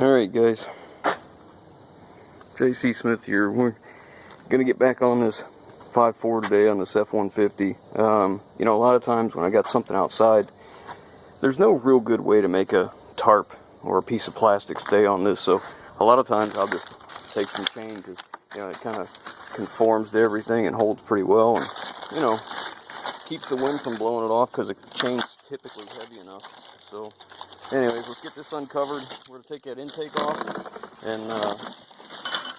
Alright guys, JC Smith here. We're gonna get back on this 5.4 today on this F150. You know, a lot of times when I got something outside, there's no real good way to make a tarp or a piece of plastic stay on this, so a lot of times I'll just take some chain because, you know, it kind of conforms to everything and holds pretty well, and, you know, keeps the wind from blowing it off because the chain's typically heavy enough. So anyways, let's get this uncovered. We're going to take that intake off, and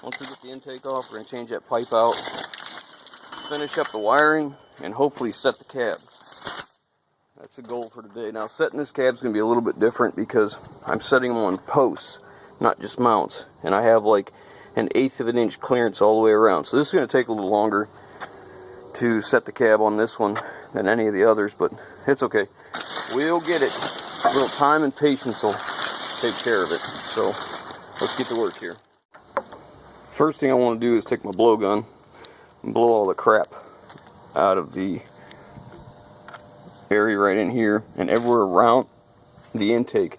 once we get the intake off, we're going to change that pipe out, finish up the wiring, and hopefully set the cab. That's the goal for today. Now, setting this cab is going to be a little bit different because I'm setting them on posts, not just mounts, and I have like 1/8 of an inch clearance all the way around. So this is going to take a little longer to set the cab on this one than any of the others, but it's okay. We'll get it. A little time and patience will take care of it. So let's get to work here. First thing I want to do is take my blowgun and blow all the crap out of the area right in here and everywhere around the intake.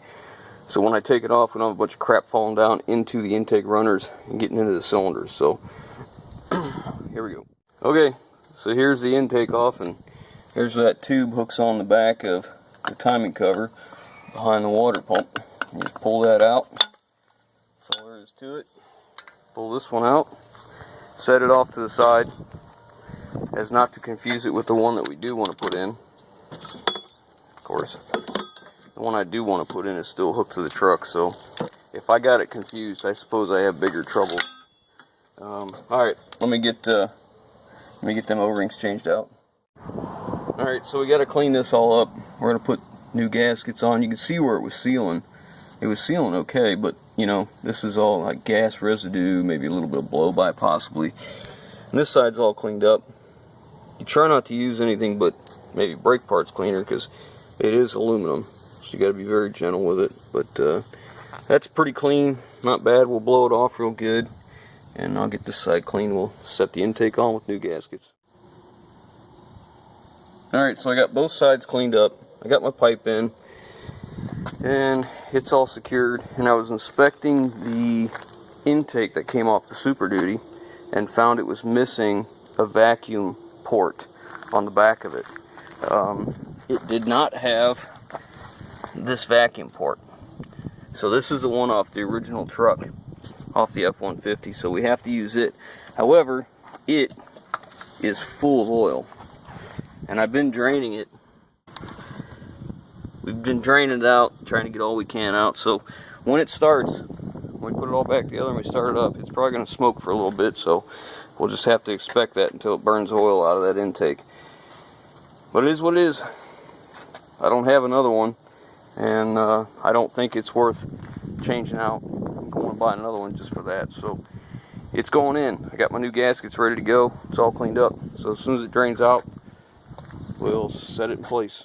So when I take it off, we don't have a bunch of crap falling down into the intake runners and getting into the cylinders. So here we go. Okay, so here's the intake off, and here's where that tube hooks on the back of the timing cover behind the water pump. You just pull that out. That's all there is to it. Pull this one out, set it off to the side, as not to confuse it with the one that we do want to put in. Of course, the one I do want to put in is still hooked to the truck, so if I got it confused, I suppose I have bigger trouble. Alright, let me get them O-rings changed out. Alright, so we got to clean this all up. We're going to put new gaskets on. You can see where it was sealing. It was sealing okay, but you know, this is all like gas residue, maybe a little bit of blow-by possibly. And this side's all cleaned up. You try not to use anything but maybe brake parts cleaner because it is aluminum, so you got to be very gentle with it. But that's pretty clean, not bad. We'll blow it off real good, and I'll get this side clean. We'll set the intake on with new gaskets. Alright, so I got both sides cleaned up. I got my pipe in, and it's all secured. And I was inspecting the intake that came off the Super Duty and found it was missing a vacuum port on the back of it. It did not have this vacuum port. So this is the one off the original truck, off the F150, so we have to use it. However, it is full of oil, and I've been draining it. We've been draining it out, trying to get all we can out, so when it starts, when we put it all back together and we start it up, it's probably going to smoke for a little bit, so we'll just have to expect that until it burns oil out of that intake. But it is what it is. I don't have another one, and I don't think it's worth changing out and going and buying another one just for that. So it's going in. I got my new gaskets ready to go. It's all cleaned up. So as soon as it drains out, we'll set it in place.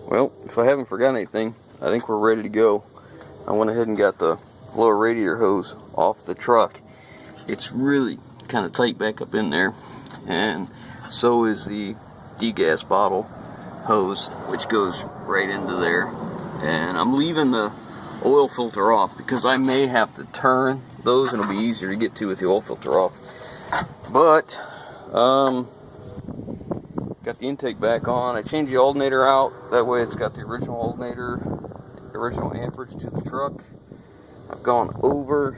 Well, if I haven't forgotten anything, I think we're ready to go. I went ahead and got the lower radiator hose off the truck. It's really kind of tight back up in there, and so is the degas bottle hose, which goes right into there. And I'm leaving the oil filter off because I may have to turn those, and it'll be easier to get to with the oil filter off. But got the intake back on. I changed the alternator out, that way it's got the original alternator, the original amperage to the truck. I've gone over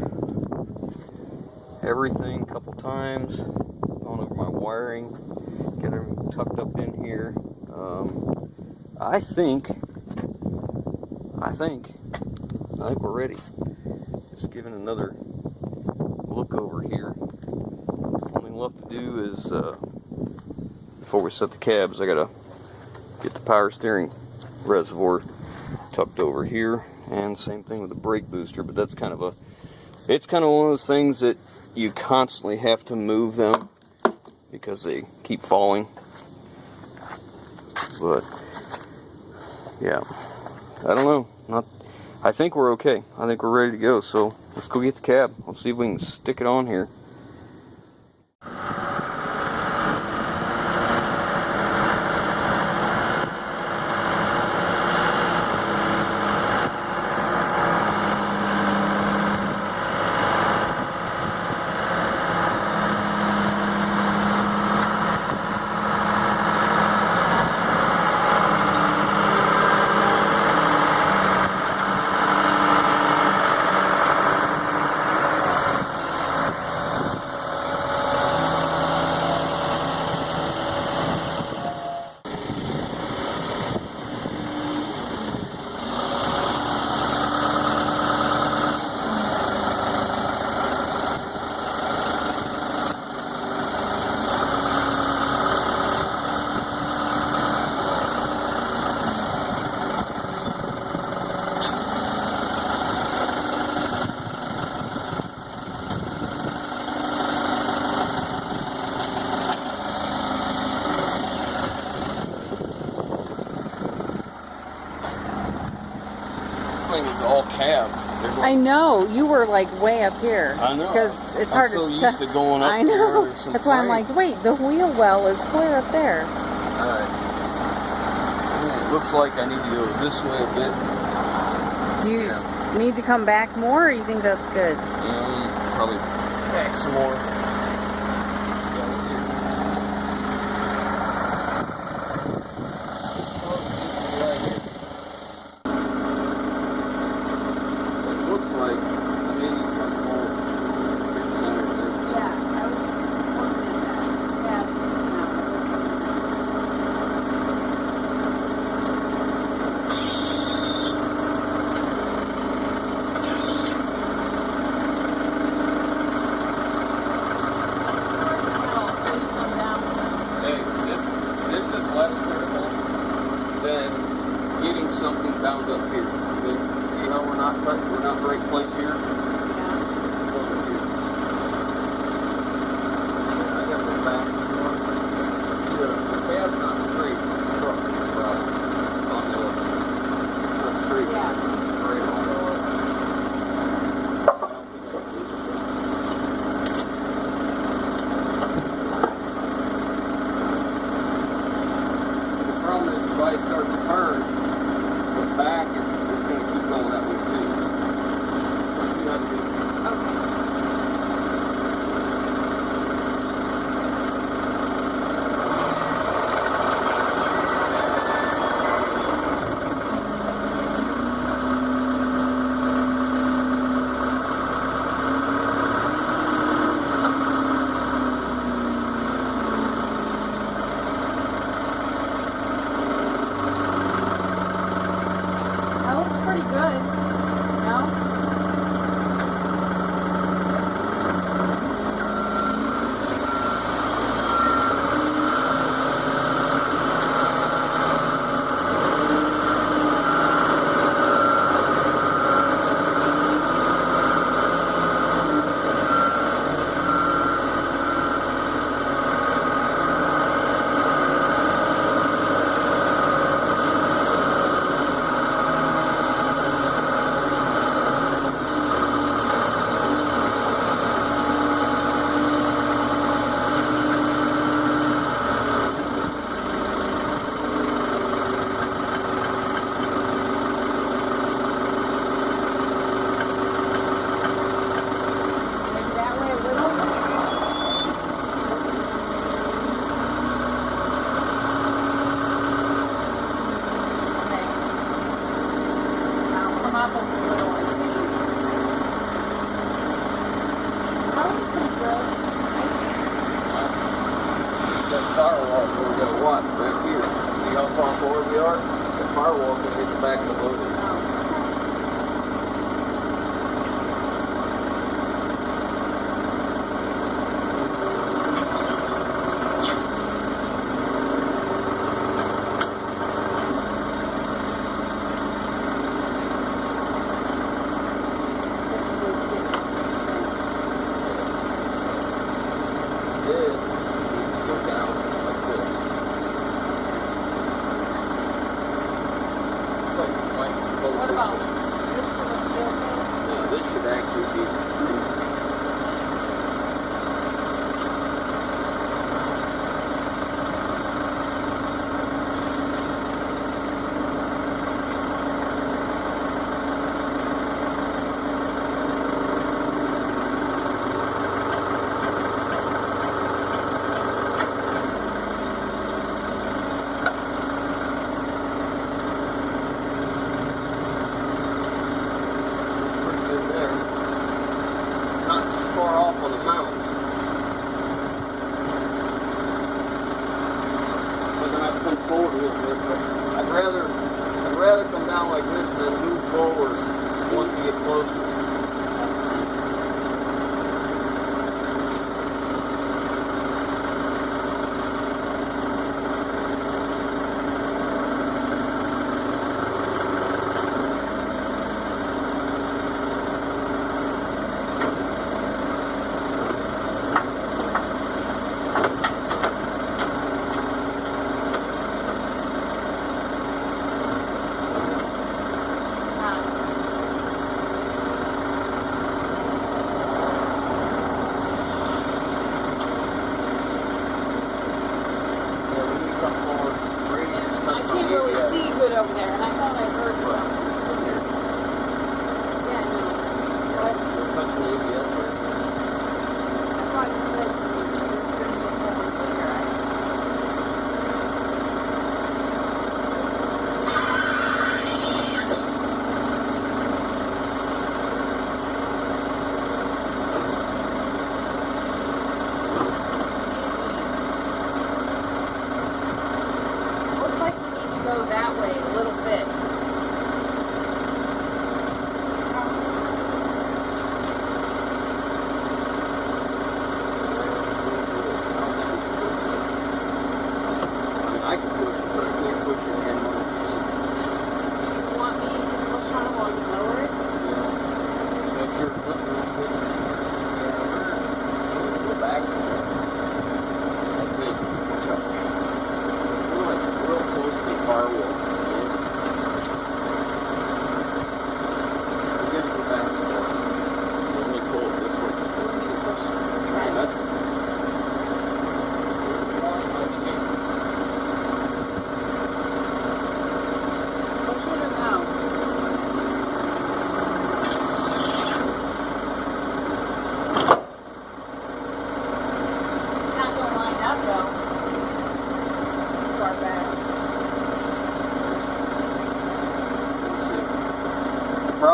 everything a couple times, gone over my wiring, get everything tucked up in here. I think we're ready. Just giving another look over here. Only left to do is before we set the cabs, I gotta get the power steering reservoir tucked over here, and same thing with the brake booster. But that's kind of one of those things that you constantly have to move them because they keep falling. But yeah, I don't know. I think we're okay. I think we're ready to go. So let's go get the cab. Let's see if we can stick it on here. is all cab. I know, you were like way up here. I know. Because it's hard I'm so to used to going up I know. there. That's why I'm like, wait, the wheel well is clear up there. Alright. It looks like I need to go this way a bit. Do you need to come back more, or you think that's good? Probably back some more. Getting something bound up here. See how we're not right place here? Yeah. Over here. I gotta go back some more. The cab's not straight. The truck is right. It's not straight. Yeah. Straight on. The problem is if I start to turn, back is going to keep going that way too.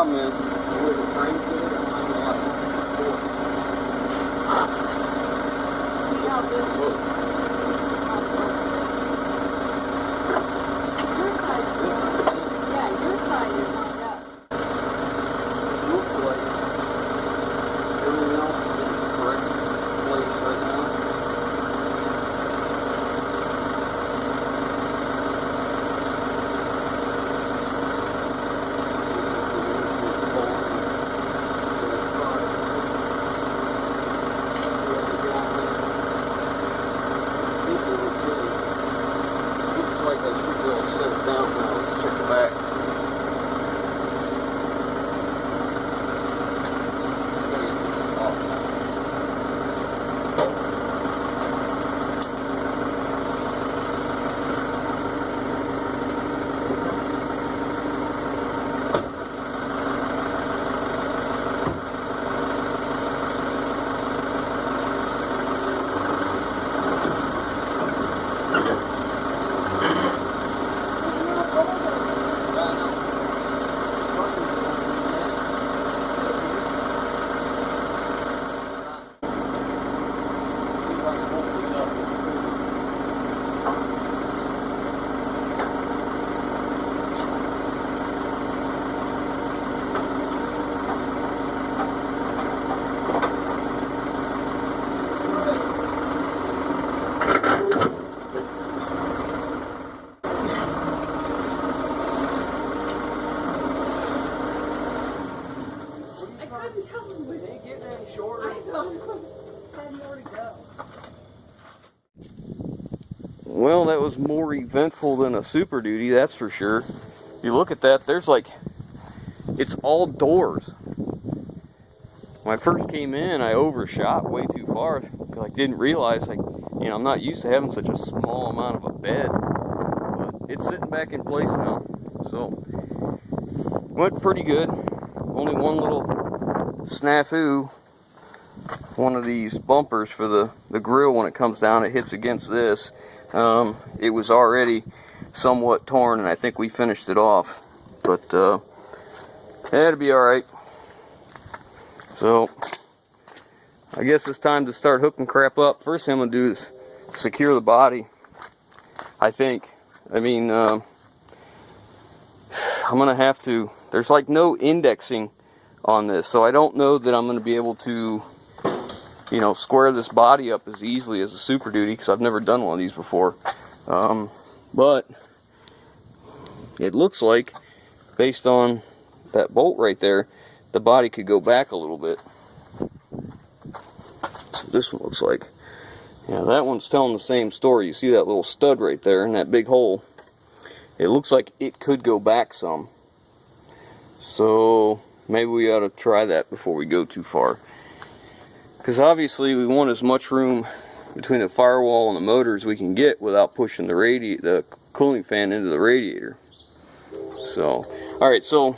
problem is, the way the frame's good, I'm not gonna lie, See how this looks? Your side's good. Yeah, your side is lined up. it looks like everything else is in its correct place right now. Like I should be able to set it down now. Let's check the back. Gotta get this off now. Well, that was more eventful than a Super Duty, that's for sure. You look at that, there's like, it's all doors. When I first came in, I overshot way too far. I didn't realize, I'm not used to having such a small amount of a bed. But it's sitting back in place now. So, went pretty good. Only one little snafu. One of these bumpers for the grill, when it comes down, it hits against this. It was already somewhat torn, and I think we finished it off. But it'll be alright. So, I guess it's time to start hooking crap up. First thing I'm going to do is secure the body, I think. I'm going to have to, there's like no indexing on this, so I don't know that I'm going to be able to, square this body up as easily as a Super Duty, because I've never done one of these before. But it looks like, based on that bolt right there, the body could go back a little bit. So this one looks like, yeah, that one's telling the same story. You see that little stud right there in that big hole? It looks like it could go back some. So maybe we ought to try that before we go too far. Because obviously we want as much room between the firewall and the motor as we can get without pushing the cooling fan into the radiator. So, alright, so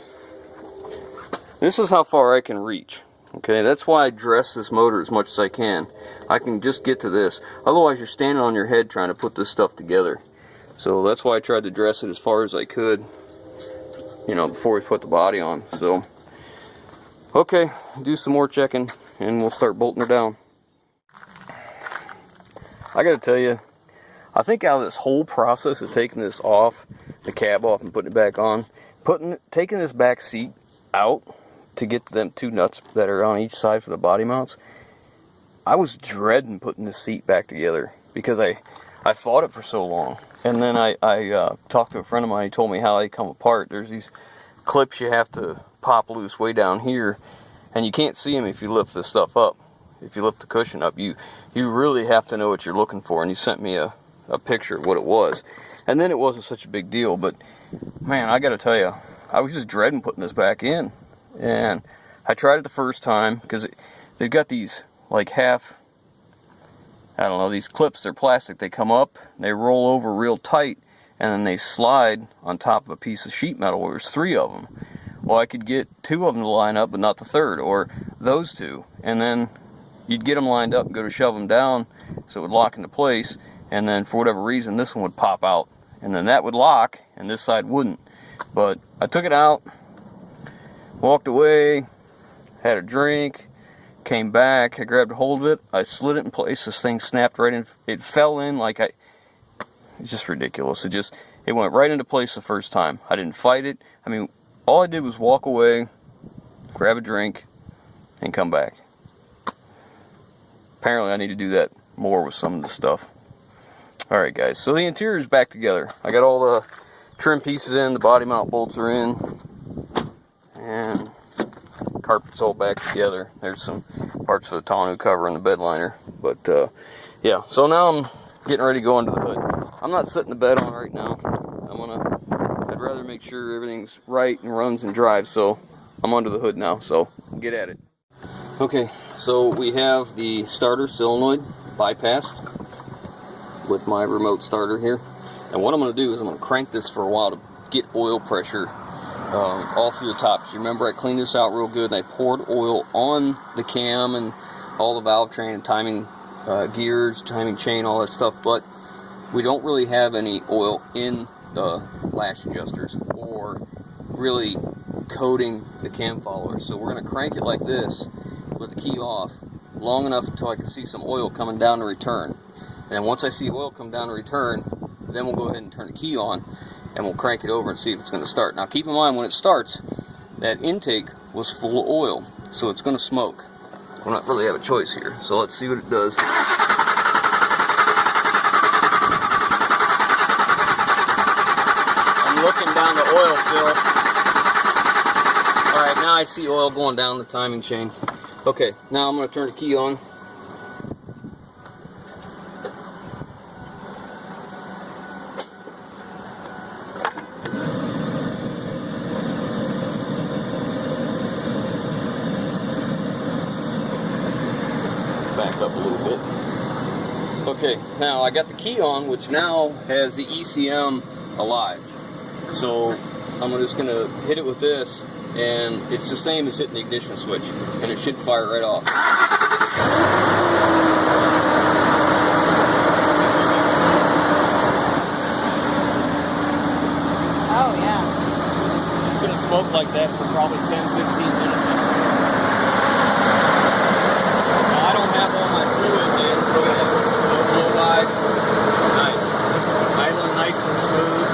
this is how far I can reach. Okay, that's why I dress this motor as much as I can. I can just get to this. Otherwise you're standing on your head trying to put this stuff together. So that's why I tried to dress it as far as I could, before we put the body on. So, okay, do some more checking and we'll start bolting her down. I gotta tell you, I think out of this whole process of taking this off, the cab off and putting it back on, taking this back seat out to get to them two nuts that are on each side for the body mounts, I was dreading putting this seat back together because I fought it for so long. And then I talked to a friend of mine. He told me how they come apart. There's these clips you have to pop loose way down here, and you can't see them if you lift this stuff up. If you lift the cushion up, you really have to know what you're looking for. And you sent me a picture of what it was, and then it wasn't such a big deal. But man, I got to tell you, I was just dreading putting this back in. And I tried it the first time because they've got these like these clips. They're plastic. They come up, they roll over real tight, and then they slide on top of a piece of sheet metal. There's 3 of them. Well, I could get 2 of them to line up, but not the third, or those 2. And then you'd get them lined up and go to shove them down so it would lock into place. And then for whatever reason, this one would pop out. And then that would lock, and this side wouldn't. But I took it out, Walked away, had a drink, came back, I grabbed a hold of it, I slid it in place, this thing snapped right in, it fell in like it's just ridiculous. It went right into place the first time. I didn't fight it. I mean, all I did was walk away, grab a drink, and come back. Apparently I need to do that more with some of the stuff. Alright guys, so the interior is back together. I got all the trim pieces in, the body mount bolts are in, and carpet's all back together. There's some parts of the tonneau cover and the bed liner. But yeah, so now I'm getting ready to go under the hood. I'm not setting the bed on right now. I'd rather make sure everything's right and runs and drives, so I'm under the hood now, so get at it. Okay, so we have the starter solenoid bypassed with my remote starter here. And what I'm going to do is I'm going to crank this for a while to get oil pressure all through the top. So you remember I cleaned this out real good and I poured oil on the cam and all the valve train and timing gears, timing chain, all that stuff, but we don't really have any oil in the lash adjusters or really coating the cam followers. So we're going to crank it like this with the key off long enough until I can see some oil coming down to return. And once I see oil come down to return, then we'll go ahead and turn the key on and we'll crank it over and see if it's going to start. Now keep in mind, when it starts, that intake was full of oil, so it's going to smoke. We'll not really have a choice here, so let's see what it does. I'm looking down the oil fill. Alright, now I see oil going down the timing chain. Okay, now I'm going to turn the key on. Back up a little bit. Okay, now I got the key on, which now has the ECM alive. So I'm just going to hit it with this, and it's the same as hitting the ignition switch, and it should fire right off. Oh, yeah. It's going to smoke like that for probably 10-15 minutes. I don't have all my fluid in. Look at that. No blow by. Nice. Idling nice and smooth.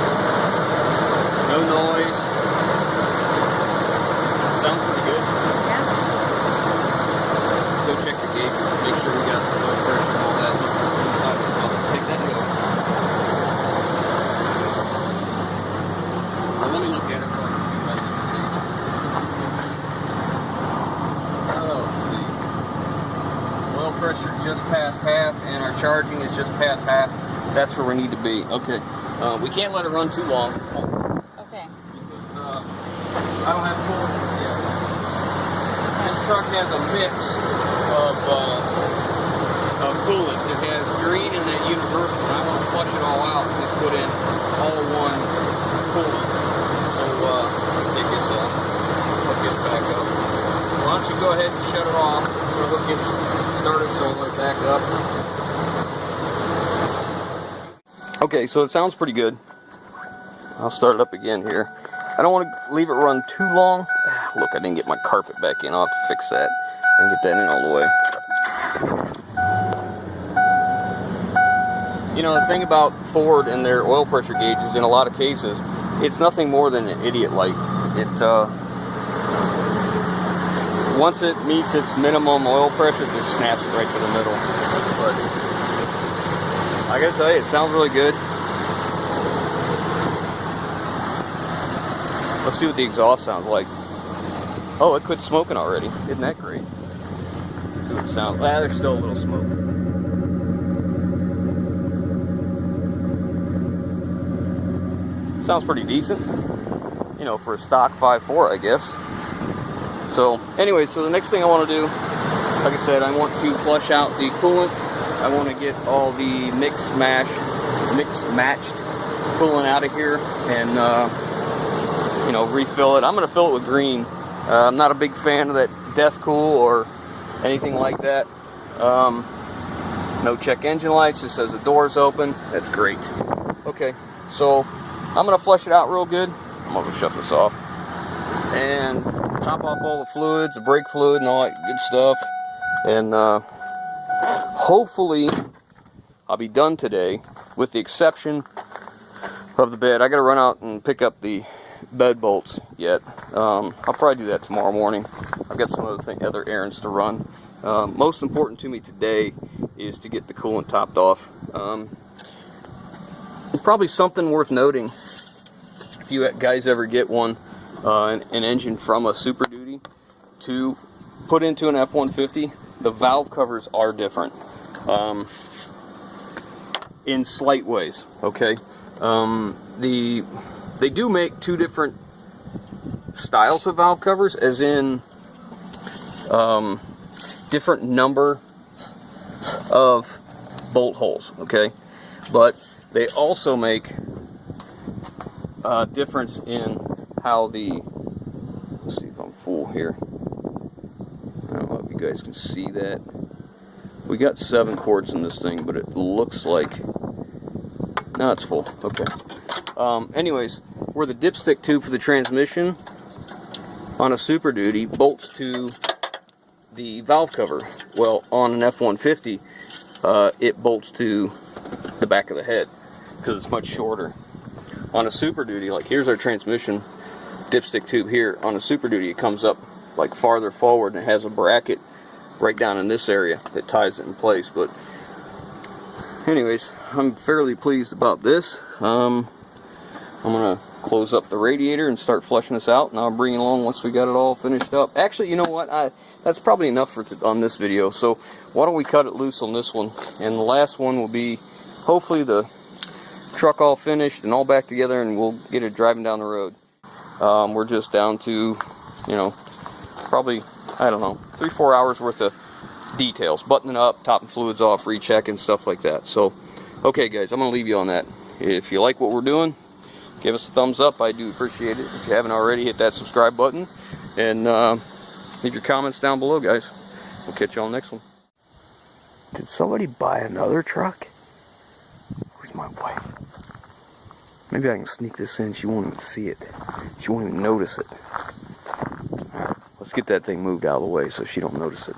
No noise. Sounds pretty good. Yeah. Go check the gauge. Make sure we got the oil pressure and all that. I'll take that go. Well, let me look at it so I can see what I can see. Let's see. Oil pressure just past half, and our charging is just past half. That's where we need to be. Okay. We can't let it run too long. Okay. Because I don't have coolant yet. This truck has a mix of coolant. It has green and that universal. And I want to flush it all out and put in all one coolant. So take this off. Hook this back up. Why don't you go ahead and shut it off? We'll hook this starter solenoid back up. Okay, so it sounds pretty good. I'll start it up again here. I don't want to leave it run too long. Look, I didn't get my carpet back in. I'll have to fix that and get that in all the way. You know, the thing about Ford and their oil pressure gauges, in a lot of cases, it's nothing more than an idiot light. Once it meets its minimum oil pressure, it just snaps it right to the middle. But I gotta tell you, it sounds really good. Let's see what the exhaust sounds like. Oh, it quit smoking already. Isn't that great? Let's see what it sounds like. There's still a little smoke. Sounds pretty decent. You know, for a stock 5.4, I guess. So, anyway, so the next thing I want to do, like I said, I want to flush out the coolant. I want to get all the mixed matched coolant out of here and, you know, refill it. I'm going to fill it with green. I'm not a big fan of that Death Cool or anything like that. No check engine lights, just says the door's open. That's great. Okay, so I'm going to flush it out real good. I'm going to shut this off and top off all the fluids, the brake fluid and all that good stuff. And hopefully I'll be done today, with the exception of the bed. I gotta run out and pick up the bed bolts yet. I'll probably do that tomorrow morning. I've got some other errands to run. Most important to me today is to get the coolant topped off. Probably something worth noting, if you guys ever get one, an engine from a Super Duty to put into an F-150, the valve covers are different in slight ways, okay? They do make two different styles of valve covers, as in different number of bolt holes, okay? But they also make a difference in how the, let's see if I'm full here. I don't know if you guys can see that. We got 7 quarts in this thing, but it looks like, no, it's full, okay. Anyways, where the dipstick tube for the transmission on a Super Duty bolts to the valve cover, well, on an F-150, it bolts to the back of the head, because it's much shorter. On a Super Duty, like here's our transmission dipstick tube here. On a Super Duty, it comes up like farther forward and it has a bracket right down in this area that ties it in place. But anyways, I'm fairly pleased about this. I'm gonna close up the radiator and start flushing this out, and I'll bring it along once we got it all finished up. Actually, you know what, that's probably enough on this video, so why don't we cut it loose on this one, and the last one will be hopefully the truck all finished and all back together, and we'll get it driving down the road. We're just down to, you know, probably, I don't know, 3-4 hours worth of details, buttoning up, topping fluids off, rechecking, stuff like that. So okay guys, I'm gonna leave you on that. If you like what we're doing, give us a thumbs up. I do appreciate it. If you haven't already, hit that subscribe button, and leave your comments down below, guys. We'll catch you on the next one. Did somebody buy another truck? Where's my wife? Maybe I can sneak this in. She won't even see it. She won't even notice it. All right, let's get that thing moved out of the way so she don't notice it.